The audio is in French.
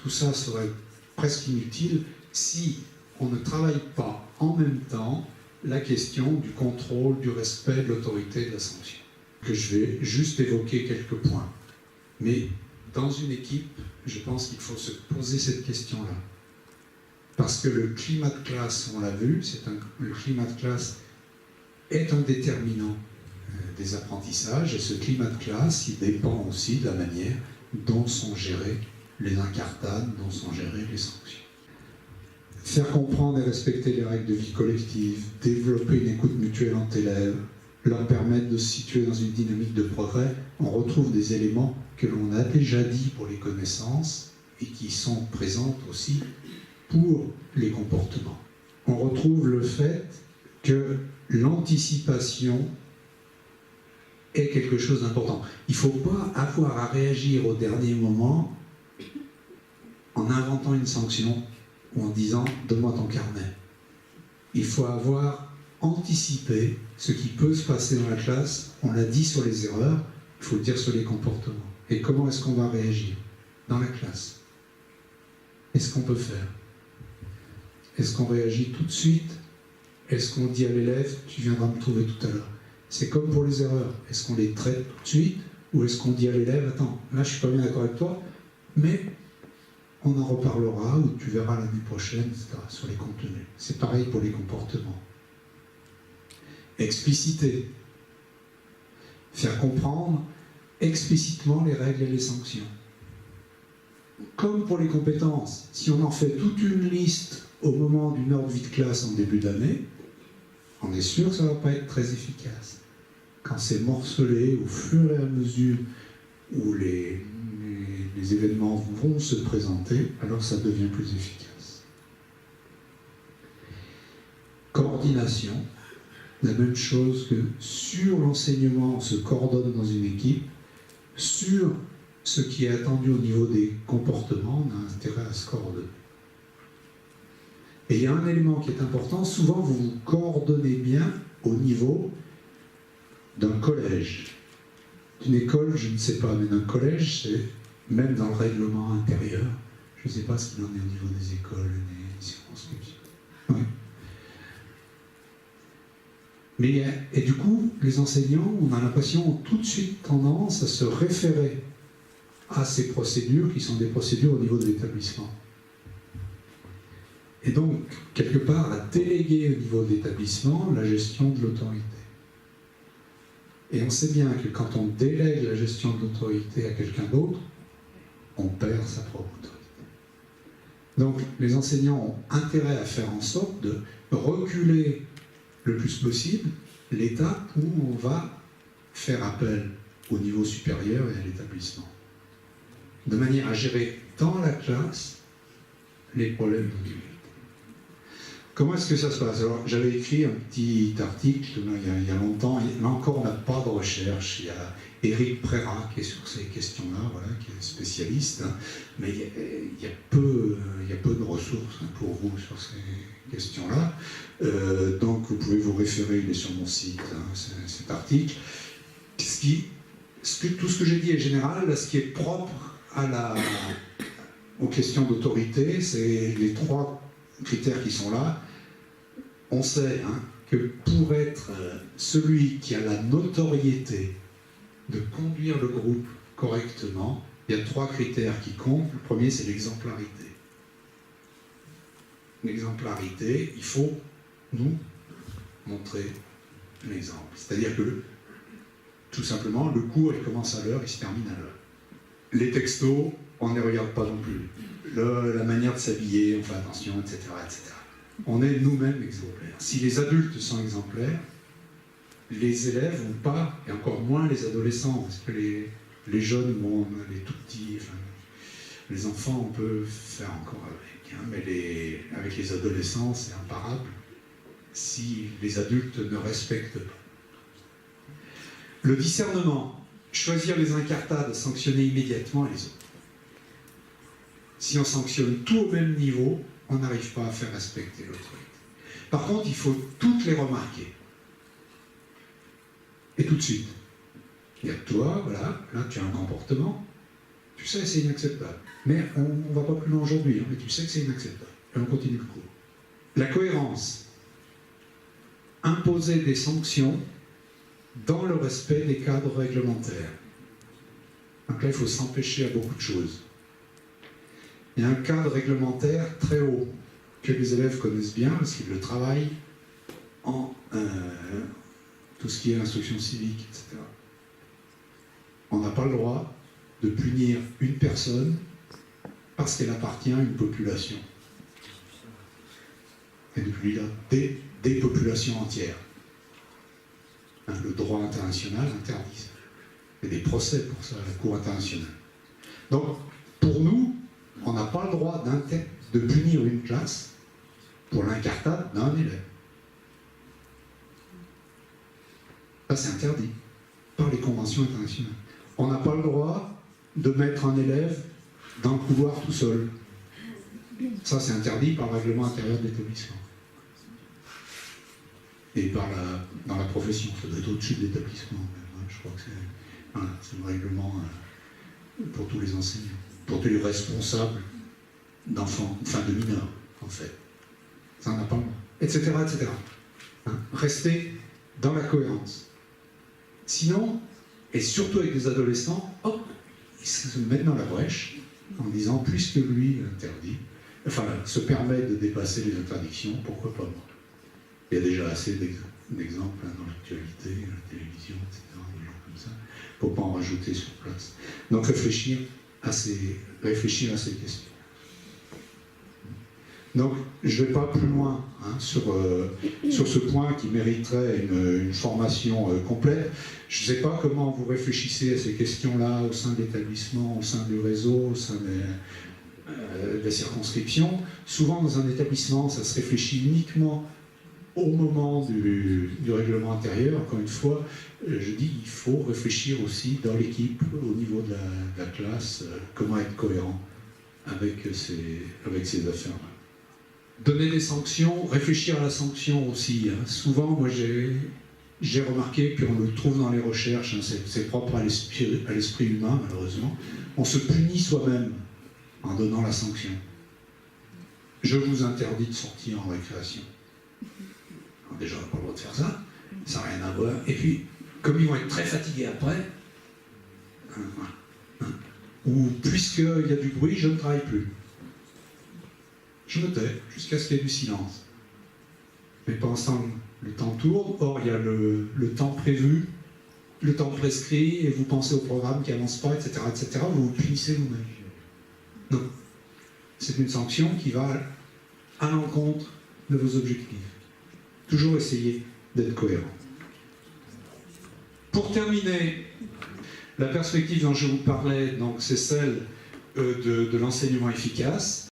tout ça serait presque inutile si on ne travaille pas en même temps la question du contrôle, du respect, de l'autorité, de la sanction. Que je vais juste évoquer quelques points. Mais dans une équipe, je pense qu'il faut se poser cette question-là. Parce que le climat de classe, on l'a vu, le climat de classe est un déterminant des apprentissages, et ce climat de classe, il dépend aussi de la manière dont sont gérées les incartades, dont sont gérées les sanctions. Faire comprendre et respecter les règles de vie collective, développer une écoute mutuelle entre élèves, leur permettre de se situer dans une dynamique de progrès, on retrouve des éléments que l'on a déjà dit pour les connaissances et qui sont présentes aussi pour les comportements. On retrouve le fait que l'anticipation est quelque chose d'important. Il ne faut pas avoir à réagir au dernier moment en inventant une sanction ou en disant « donne-moi ton carnet ». Il faut avoir anticipé ce qui peut se passer dans la classe. On l'a dit sur les erreurs, il faut le dire sur les comportements. Et comment est-ce qu'on va réagir dans la classe? Qu'est-ce qu'on peut faire? Est-ce qu'on réagit tout de suite? Est-ce qu'on dit à l'élève « tu viendras me trouver tout à l'heure ». C'est comme pour les erreurs. Est-ce qu'on les traite tout de suite? Ou est-ce qu'on dit à l'élève « attends, là je ne suis pas bien d'accord avec toi, mais on en reparlera ou tu verras l'année prochaine, etc. » sur les contenus. C'est pareil pour les comportements. Expliciter. Faire comprendre explicitement les règles et les sanctions. Comme pour les compétences, si on en fait toute une liste au moment d'une heure de vie de classe en début d'année, on est sûr que ça ne va pas être très efficace. Quand c'est morcelé au fur et à mesure où les événements vont se présenter, alors ça devient plus efficace. Coordination, la même chose que sur l'enseignement, on se coordonne dans une équipe, sur ce qui est attendu au niveau des comportements, on a intérêt à se coordonner. Et il y a un élément qui est important, souvent vous vous coordonnez bien au niveau d'un collège. D'une école, je ne sais pas, mais d'un collège, c'est même dans le règlement intérieur. Je ne sais pas ce qu'il en est au niveau des écoles, des circonscriptions. Oui. Mais, et du coup, les enseignants, on a l'impression, ont tout de suite tendance à se référer à ces procédures qui sont des procédures au niveau de l'établissement. Et donc, quelque part, à déléguer au niveau de l'établissement la gestion de l'autorité. Et on sait bien que quand on délègue la gestion de l'autorité à quelqu'un d'autre, on perd sa propre autorité. Donc, les enseignants ont intérêt à faire en sorte de reculer le plus possible l'étape où on va faire appel au niveau supérieur et à l'établissement, de manière à gérer dans la classe les problèmes d'autorité. Comment est-ce que ça se passe? Alors, j'avais écrit un petit article il y a longtemps. Là encore, on n'a pas de recherche. Il y a Éric Prérat qui est sur ces questions-là, voilà, qui est spécialiste. Hein, mais il y a peu de ressources pour vous sur ces questions-là. Donc, vous pouvez vous référer, il est sur mon site, hein, cet article. Tout ce que j'ai dit est général. Là, ce qui est propre aux questions d'autorité, c'est les 3 critères qui sont là. On sait que pour être celui qui a la notoriété de conduire le groupe correctement, il y a 3 critères qui comptent. Le premier, c'est l'exemplarité. L'exemplarité, il faut nous montrer l'exemple. C'est-à-dire que, tout simplement, le cours, il commence à l'heure, il se termine à l'heure. Les textos, on ne les regarde pas non plus. La manière de s'habiller, on fait attention, etc., etc. On est nous-mêmes exemplaires. Si les adultes sont exemplaires, les élèves vont pas, et encore moins les adolescents, parce que les jeunes, bon, les tout petits, enfin, les enfants, on peut faire encore avec, hein, mais avec les adolescents, c'est imparable si les adultes ne respectent pas. Le discernement, choisir les incartades, sanctionner immédiatement les autres. Si on sanctionne tout au même niveau, on n'arrive pas à faire respecter l'autorité. Par contre, il faut toutes les remarquer. Et tout de suite. Il y a toi, voilà, là tu as un comportement, Tu sais, c'est inacceptable. Mais on ne va pas plus loin aujourd'hui, hein, mais tu sais que c'est inacceptable. Et on continue le cours. La cohérence. Imposer des sanctions dans le respect des cadres réglementaires. Donc là, il faut s'empêcher à beaucoup de choses. Il y a un cadre réglementaire très haut que les élèves connaissent bien parce qu'ils le travaillent en tout ce qui est instruction civique, etc. On n'a pas le droit de punir une personne parce qu'elle appartient à une population. Et de punir des populations entières. Hein, le droit international interdit ça. Il y a des procès pour ça à la Cour internationale. Donc, pour nous, on n'a pas le droit de punir une classe pour l'incartade d'un élève. Ça, c'est interdit par les conventions internationales. On n'a pas le droit de mettre un élève dans le couloir tout seul. Ça, c'est interdit par le règlement intérieur de l'établissement. Et dans la profession, ça doit être au-dessus de l'établissement. Je crois que c'est le règlement pour tous les enseignants, pour tous les responsables d'enfants, enfin de mineurs, en fait. Ça n'a pas le droit, etc., etc. Hein, rester dans la cohérence. Sinon, et surtout avec les adolescents, hop, ils se mettent dans la brèche en disant, puisque lui interdit, enfin, se permet de dépasser les interdictions, pourquoi pas moi? Il y a déjà assez d'exemples dans l'actualité, la télévision, etc., des gens comme ça. Il ne faut pas en rajouter sur place. Donc réfléchir à ces questions. Donc je ne vais pas plus loin hein, sur ce point qui mériterait une formation complète. Je ne sais pas comment vous réfléchissez à ces questions-là au sein de l'établissement, au sein du réseau, au sein de la circonscription. Souvent dans un établissement, ça se réfléchit uniquement au moment du règlement intérieur. Encore une fois, je dis il faut réfléchir aussi dans l'équipe, au niveau de la classe, comment être cohérent avec ces affaires-là. Donner des sanctions, réfléchir à la sanction aussi. Hein. Souvent, moi j'ai remarqué, puis on le trouve dans les recherches, hein, c'est propre à l'esprit humain malheureusement, on se punit soi-même en donnant la sanction. Je vous interdis de sortir en récréation. Alors déjà, on n'a pas le droit de faire ça, ça n'a rien à voir. Et puis, comme ils vont être très fatigués après, ou puisqu'il y a du bruit, je ne travaille plus. Je me tais jusqu'à ce qu'il y ait du silence. Mais pendant ce temps, le temps tourne, or il y a le temps prévu, le temps prescrit, et vous pensez au programme qui n'avance pas, etc., etc., vous vous punissez vous-même. Donc, c'est une sanction qui va à l'encontre de vos objectifs. Toujours essayer d'être cohérent. Pour terminer, la perspective dont je vous parlais, donc, c'est celle de l'enseignement efficace.